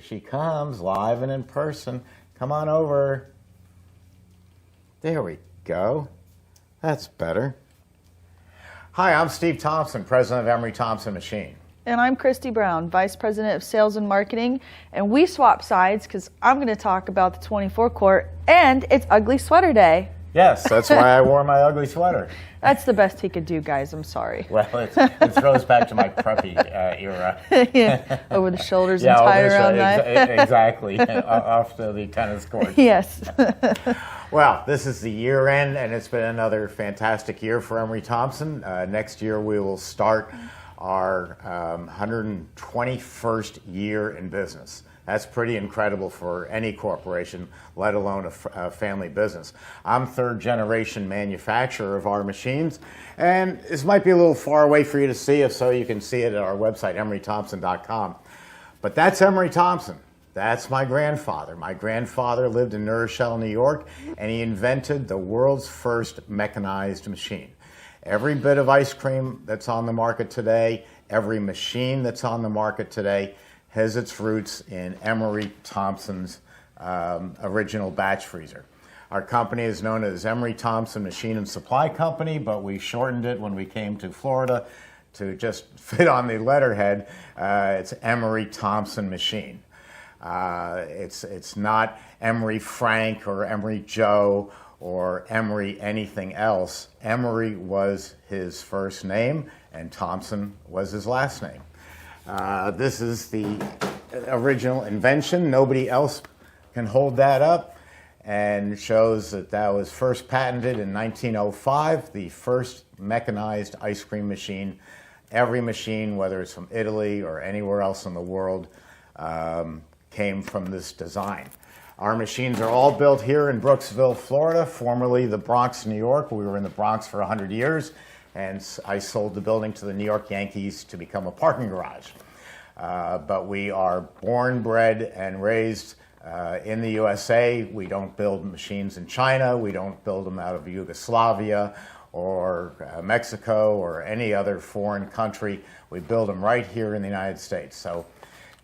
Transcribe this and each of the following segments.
Here she comes, live and in person. Come on over. There we go. That's better. Hi, I'm Steve Thompson, president of Emery Thompson Machine. And I'm Christi Brown, Vice President of Sales and Marketing. And we swap sides because I'm going to talk about the 24 quart and it's Ugly Sweater Day. Yes, that's why I wore my ugly sweater. That's the best he could do, guys. I'm sorry. Well, it throws back to my preppy era. Yeah, over the shoulders and tied around that. Exactly, off to the tennis court. Yes. Well, this is the year end, and it's been another fantastic year for Emery Thompson. Next year, we will start our 121st year in business. That's pretty incredible for any corporation, let alone a family business. I'm third generation manufacturer of our machines, and this might be a little far away for you to see. If so, you can see it at our website, emerythompson.com. But that's Emery Thompson. That's my grandfather. My grandfather lived in New Rochelle, New York, and he invented the world's first mechanized machine. Every bit of ice cream that's on the market today, every machine that's on the market today, has its roots in Emery Thompson's original batch freezer. Our company is known as Emery Thompson Machine and Supply Company, but we shortened it when we came to Florida to just fit on the letterhead. It's Emery Thompson Machine. It's not Emery Frank or Emery Joe or Emery anything else. Emery was his first name and Thompson was his last name. This is the original invention. Nobody else can hold that up, and shows that that was first patented in 1905, the first mechanized ice cream machine. Every machine, whether it's from Italy or anywhere else in the world, came from this design. Our machines are all built here in Brooksville, Florida, formerly the Bronx, New York. We were in the Bronx for 100 years. And I sold the building to the New York Yankees to become a parking garage. But we are born, bred, and raised in the USA. We don't build machines in China. We don't build them out of Yugoslavia or Mexico or any other foreign country. We build them right here in the United States. So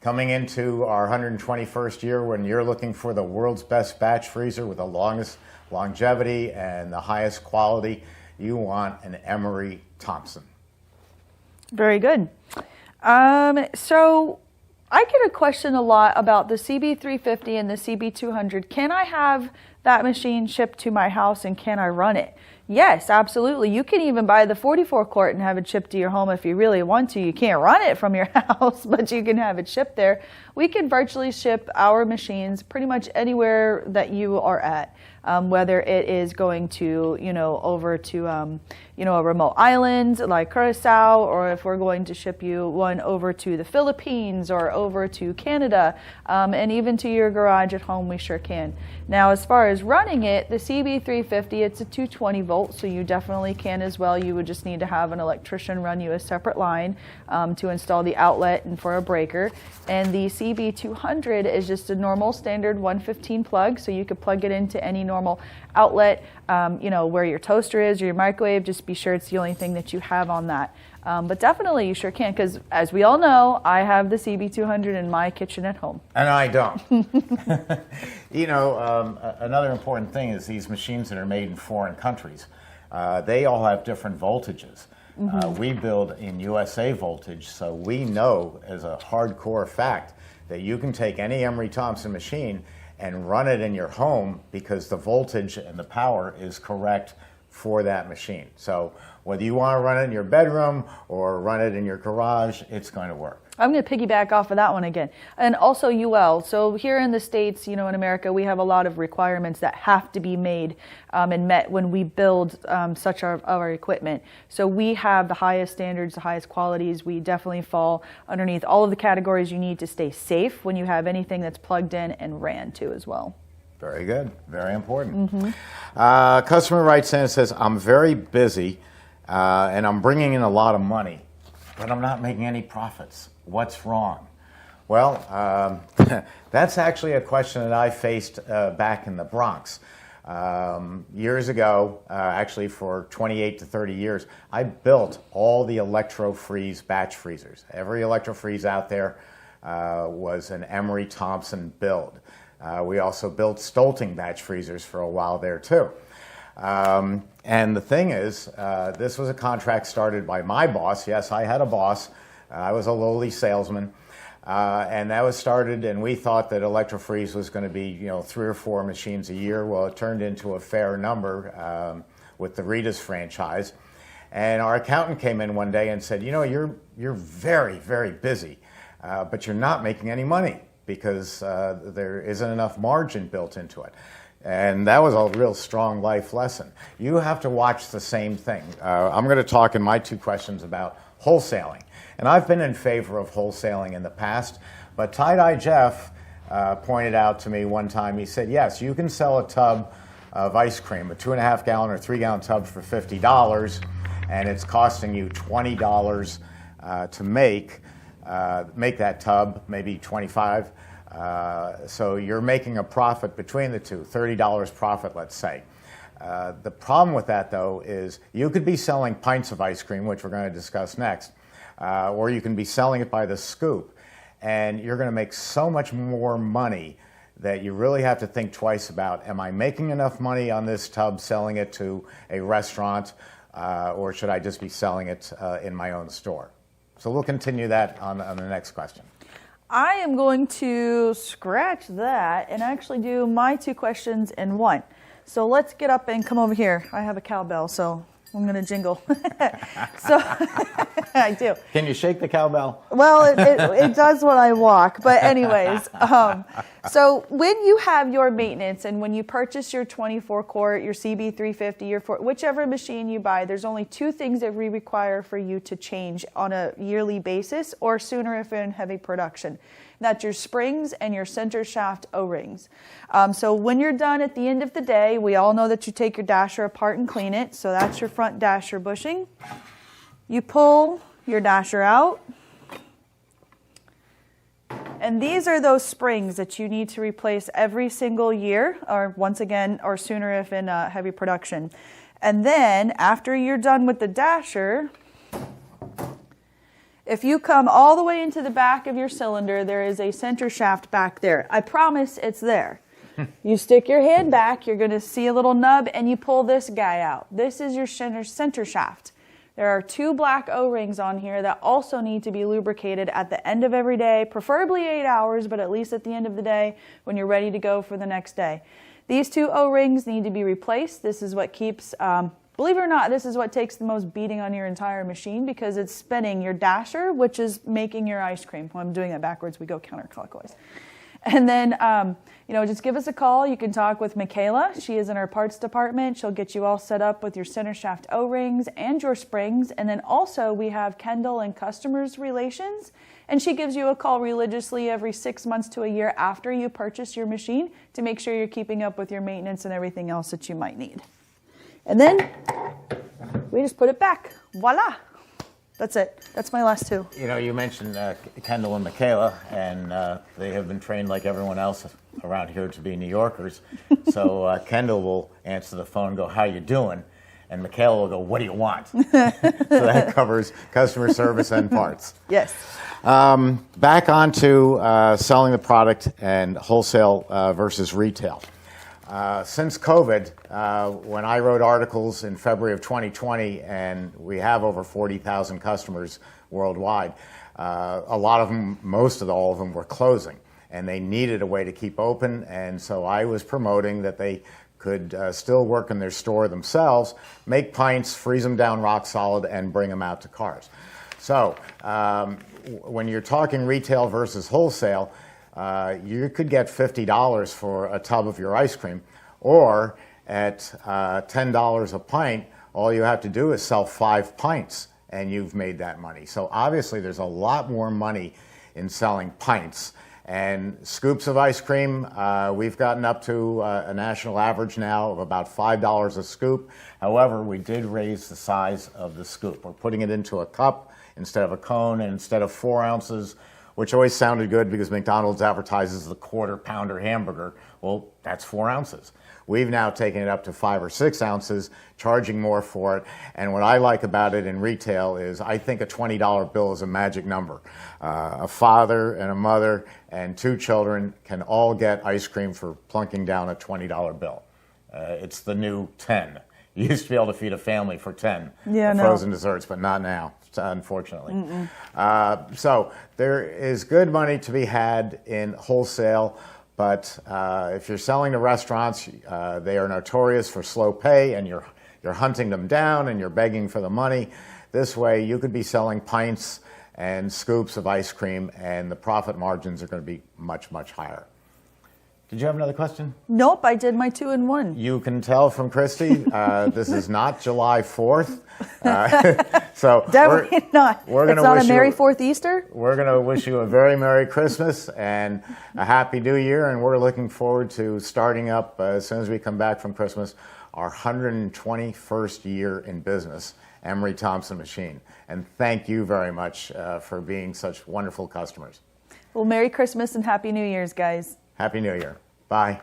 coming into our 121st year, when you're looking for the world's best batch freezer with the longest longevity and the highest quality, you want an Emery Thompson. Very good. So I get a question a lot about the CB350 and the CB200. Can I have that machine shipped to my house and can I run it? Yes, absolutely. You can even buy the 44 quart and have it shipped to your home if you really want to. You can't run it from your house, but you can have it shipped there. We can virtually ship our machines pretty much anywhere that you are at, whether it is going to, over to, a remote island like Curacao, or if we're going to ship you one over to the Philippines or over to Canada, and even to your garage at home, we sure can. Now, as far as running it, the CB350, it's a 220 volt, so you definitely can as well. You would just need to have an electrician run you a separate line to install the outlet and for a breaker. And the CB200 is just a normal standard 115 plug, so you could plug it into any normal outlet, where your toaster is or your microwave. Just be sure it's the only thing that you have on that. But definitely you sure can, because as we all know, I have the CB200 in my kitchen at home. And I don't. Another important thing is these machines that are made in foreign countries, they all have different voltages. Mm-hmm. We build in USA voltage, so we know as a hardcore fact that you can take any Emery Thompson machine and run it in your home because the voltage and the power is correct for that machine. So whether you want to run it in your bedroom or run it in your garage, it's going to work. I'm going to piggyback off of that one again. And also UL. So here in the States, in America, we have a lot of requirements that have to be made and met when we build such our equipment. So we have the highest standards, the highest qualities. We definitely fall underneath all of the categories you need to stay safe when you have anything that's plugged in and ran to as well. Very good. Very important. Mm-hmm. Customer writes in and says, I'm very busy and I'm bringing in a lot of money, but I'm not making any profits. What's wrong? Well, that's actually a question that I faced back in the Bronx. Years ago, actually for 28 to 30 years, I built all the electro-freeze batch freezers. Every electro-freeze out there, was an Emery Thompson build. We also built Stolting batch freezers for a while there too. And the thing is, this was a contract started by my boss. Yes, I had a boss. I was a lowly salesman. And that was started, and we thought that ElectroFreeze was going to be, 3 or 4 machines a year. Well, it turned into a fair number with the Rita's franchise. And our accountant came in one day and said, you're very, very busy, but you're not making any money because there isn't enough margin built into it. And that was a real strong life lesson. You have to watch the same thing. I'm going to talk in my 2 questions about wholesaling. And I've been in favor of wholesaling in the past, but Tie-Dye Jeff pointed out to me one time, he said, yes, you can sell a tub of ice cream, a 2.5-gallon or 3-gallon tub for $50, and it's costing you $20 to make that tub, maybe $25. So you're making a profit between the two, $30 profit, let's say. The problem with that, though, is you could be selling pints of ice cream, which we're going to discuss next, or you can be selling it by the scoop, and you're going to make so much more money that you really have to think twice about, am I making enough money on this tub selling it to a restaurant, or should I just be selling it in my own store? So we'll continue that on the next question. I am going to scratch that and actually do my 2 questions in one. So let's get up and come over here. I have a cowbell, so I'm going to jingle. So I do. Can you shake the cowbell? Well, it does when I walk. But anyways, so when you have your maintenance and when you purchase your 24-quart, your CB350, your whichever machine you buy, there's only 2 things that we require for you to change on a yearly basis or sooner if in heavy production. That's your springs and your center shaft O-rings. So when you're done at the end of the day, we all know that you take your dasher apart and clean it. So that's your front dasher bushing. You pull your dasher out. And these are those springs that you need to replace every single year, or once again, or sooner if in heavy production. And then after you're done with the dasher, if you come all the way into the back of your cylinder, there is a center shaft back there. I promise it's there. You stick your hand back, you're going to see a little nub, and you pull this guy out. This is your center shaft. There are 2 black O-rings on here that also need to be lubricated at the end of every day, preferably 8 hours, but at least at the end of the day when you're ready to go for the next day. These 2 O-rings need to be replaced. This is what keeps, believe it or not, this is what takes the most beating on your entire machine because it's spinning your dasher, which is making your ice cream. When I'm doing that backwards, we go counterclockwise. And then, just give us a call. You can talk with Michaela. She is in our parts department. She'll get you all set up with your center shaft O-rings and your springs. And then also we have Kendall in customers relations. And she gives you a call religiously every 6 months to a year after you purchase your machine to make sure you're keeping up with your maintenance and everything else that you might need. And then we just put it back. Voila. That's it. That's my last 2. You mentioned Kendall and Michaela, and they have been trained like everyone else around here to be New Yorkers. So Kendall will answer the phone and go, how you doing? And Michaela will go, what do you want? So that covers customer service and parts. Yes. Back onto selling the product and wholesale versus retail. Since COVID, when I wrote articles in February of 2020, and we have over 40,000 customers worldwide, a lot of them, all of them were closing, and they needed a way to keep open, and so I was promoting that they could still work in their store themselves, make pints, freeze them down rock solid, and bring them out to cars. So when you're talking retail versus wholesale, you could get $50 for a tub of your ice cream, or at $10 a pint, all you have to do is sell 5 pints and you've made that money. So obviously there's a lot more money in selling pints. And scoops of ice cream, we've gotten up to a national average now of about $5 a scoop. However, we did raise the size of the scoop. We're putting it into a cup instead of a cone, and instead of 4 ounces, which always sounded good because McDonald's advertises the quarter pounder hamburger. Well, that's 4 ounces. We've now taken it up to 5 or 6 ounces, charging more for it. And what I like about it in retail is I think a $20 bill is a magic number. A father and a mother and 2 children can all get ice cream for plunking down a $20 bill. It's the new 10. You used to be able to feed a family for 10 frozen desserts, but not now, unfortunately. So there is good money to be had in wholesale. But if you're selling to restaurants, they are notorious for slow pay, and you're hunting them down and you're begging for the money. This way, you could be selling pints and scoops of ice cream, and the profit margins are going to be much, much higher. Did you have another question? Nope, I did my 2-in-1. You can tell from Christy, this is not July 4th. So Definitely not. It's not a Merry 4th Easter? We're going to wish you a very Merry Christmas and a Happy New Year, and we're looking forward to starting up, as soon as we come back from Christmas, our 121st year in business, Emery Thompson Machine. And thank you very much for being such wonderful customers. Well, Merry Christmas and Happy New Year's, guys. Happy New Year. Bye.